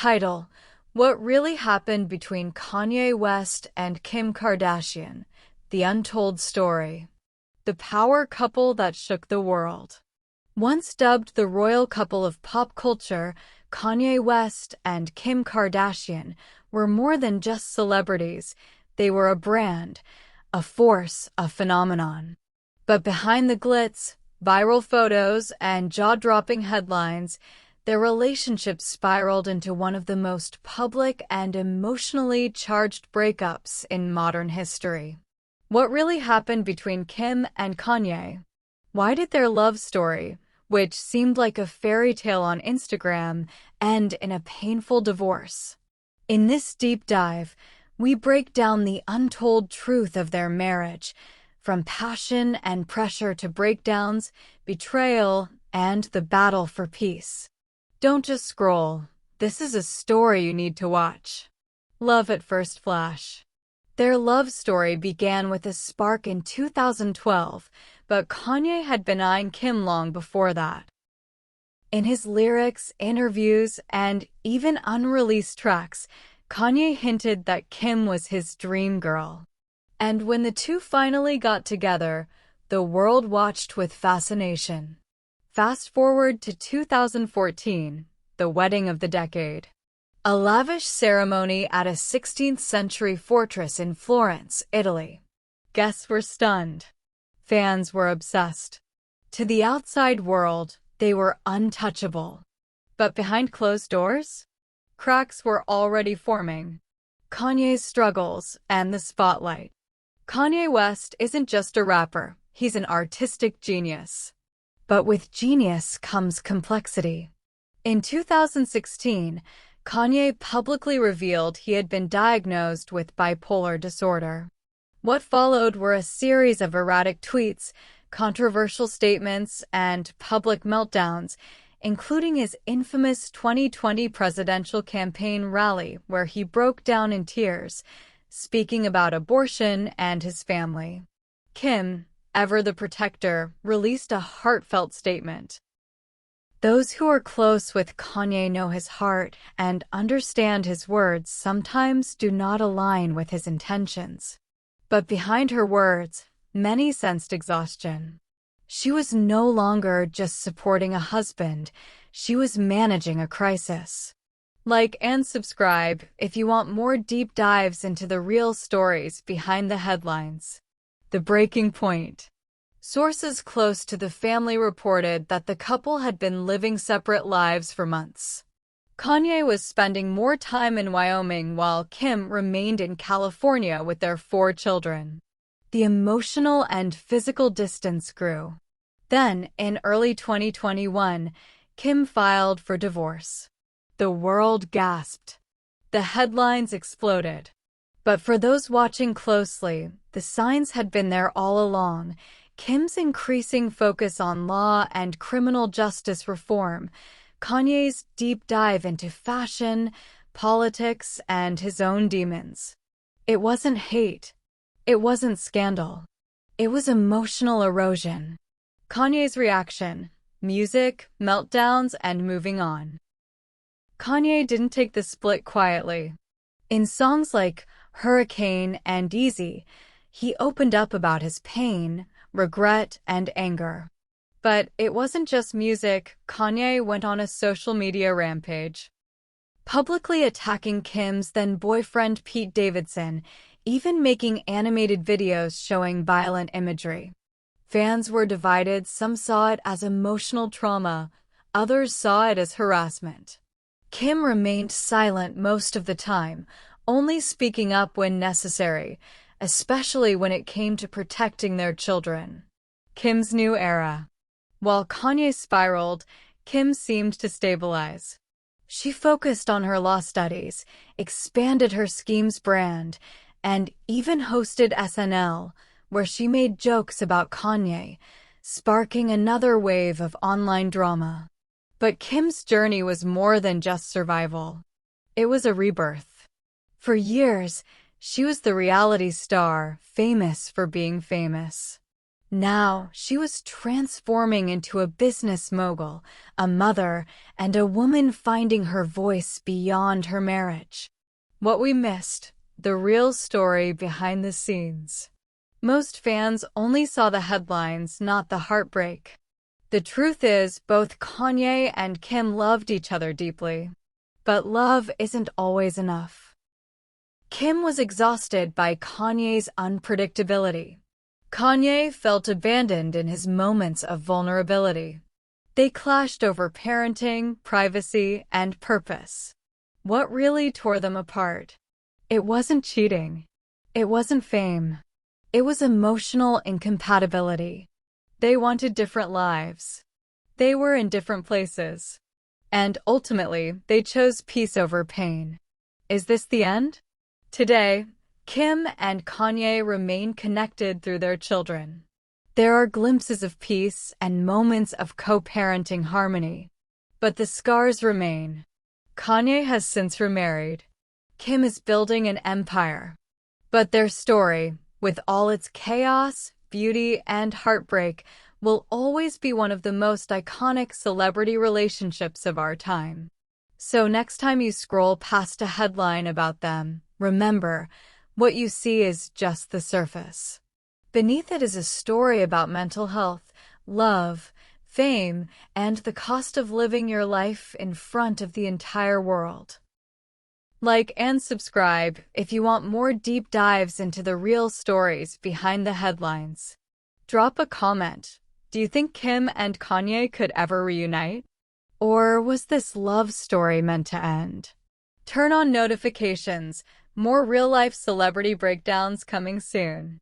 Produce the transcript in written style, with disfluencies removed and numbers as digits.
Title: What Really Happened Between Kanye West and Kim Kardashian, The Untold Story. The power couple that shook the world. Once dubbed the royal couple of pop culture, Kanye West and Kim Kardashian were more than just celebrities. They were a brand, a force, a phenomenon. But behind the glitz, viral photos, and jaw-dropping headlines, their relationship spiraled into one of the most public and emotionally charged breakups in modern history. What really happened between Kim and Kanye? Why did their love story, which seemed like a fairy tale on Instagram, end in a painful divorce? In this deep dive, we break down the untold truth of their marriage, from passion and pressure to breakdowns, betrayal, and the battle for peace. Don't just scroll. This is a story you need to watch. Love at first flash. Their love story began with a spark in 2012, but Kanye had been eyeing Kim long before that. In his lyrics, interviews, and even unreleased tracks, Kanye hinted that Kim was his dream girl. And when the two finally got together, the world watched with fascination. Fast forward to 2014, the wedding of the decade. A lavish ceremony at a 16th-century fortress in Florence, Italy. Guests were stunned. Fans were obsessed. To the outside world, they were untouchable. But behind closed doors, cracks were already forming. Kanye's struggles and the spotlight. Kanye West isn't just a rapper, he's an artistic genius. But with genius comes complexity. In 2016, Kanye publicly revealed he had been diagnosed with bipolar disorder. What followed were a series of erratic tweets, controversial statements, and public meltdowns, including his infamous 2020 presidential campaign rally where he broke down in tears, speaking about abortion and his family. Kim, ever the protector, released a heartfelt statement. Those who are close with Kanye know his heart and understand his words sometimes do not align with his intentions. But behind her words, many sensed exhaustion. She was no longer just supporting a husband, she was managing a crisis. Like and subscribe if you want more deep dives into the real stories behind the headlines. The breaking point. Sources close to the family reported that the couple had been living separate lives for months. Kanye was spending more time in Wyoming while Kim remained in California with their 4 children. The emotional and physical distance grew. Then, in early 2021, Kim filed for divorce. The world gasped. The headlines exploded. But for those watching closely, the signs had been there all along. Kim's increasing focus on law and criminal justice reform, Kanye's deep dive into fashion, politics, and his own demons. It wasn't hate. It wasn't scandal. It was emotional erosion. Kanye's reaction: music, meltdowns, and moving on. Kanye didn't take the split quietly. In songs like Hurricane and Easy, he opened up about his pain, regret, and anger. But it wasn't just music. Kanye went on a social media rampage, publicly attacking Kim's then-boyfriend Pete Davidson, even making animated videos showing violent imagery. Fans were divided. Some saw it as emotional trauma, others saw it as harassment. Kim remained silent most of the time, only speaking up when necessary, especially when it came to protecting their children. Kim's new era. While Kanye spiraled, Kim seemed to stabilize. She focused on her law studies, expanded her Schemes brand, and even hosted SNL, where she made jokes about Kanye, sparking another wave of online drama. But Kim's journey was more than just survival. It was a rebirth. For years, she was the reality star, famous for being famous. Now, she was transforming into a business mogul, a mother, and a woman finding her voice beyond her marriage. What we missed, the real story behind the scenes. Most fans only saw the headlines, not the heartbreak. The truth is, both Kanye and Kim loved each other deeply. But love isn't always enough. Kim was exhausted by Kanye's unpredictability. Kanye felt abandoned in his moments of vulnerability. They clashed over parenting, privacy, and purpose. What really tore them apart? It wasn't cheating. It wasn't fame. It was emotional incompatibility. They wanted different lives. They were in different places. And ultimately, they chose peace over pain. Is this the end? Today, Kim and Kanye remain connected through their children. There are glimpses of peace and moments of co-parenting harmony. But the scars remain. Kanye has since remarried. Kim is building an empire. But their story, with all its chaos, beauty, and heartbreak, will always be one of the most iconic celebrity relationships of our time. So next time you scroll past a headline about them, remember, what you see is just the surface. Beneath it is a story about mental health, love, fame, and the cost of living your life in front of the entire world. Like and subscribe if you want more deep dives into the real stories behind the headlines. Drop a comment. Do you think Kim and Kanye could ever reunite? Or was this love story meant to end? Turn on notifications. More real-life celebrity breakdowns coming soon.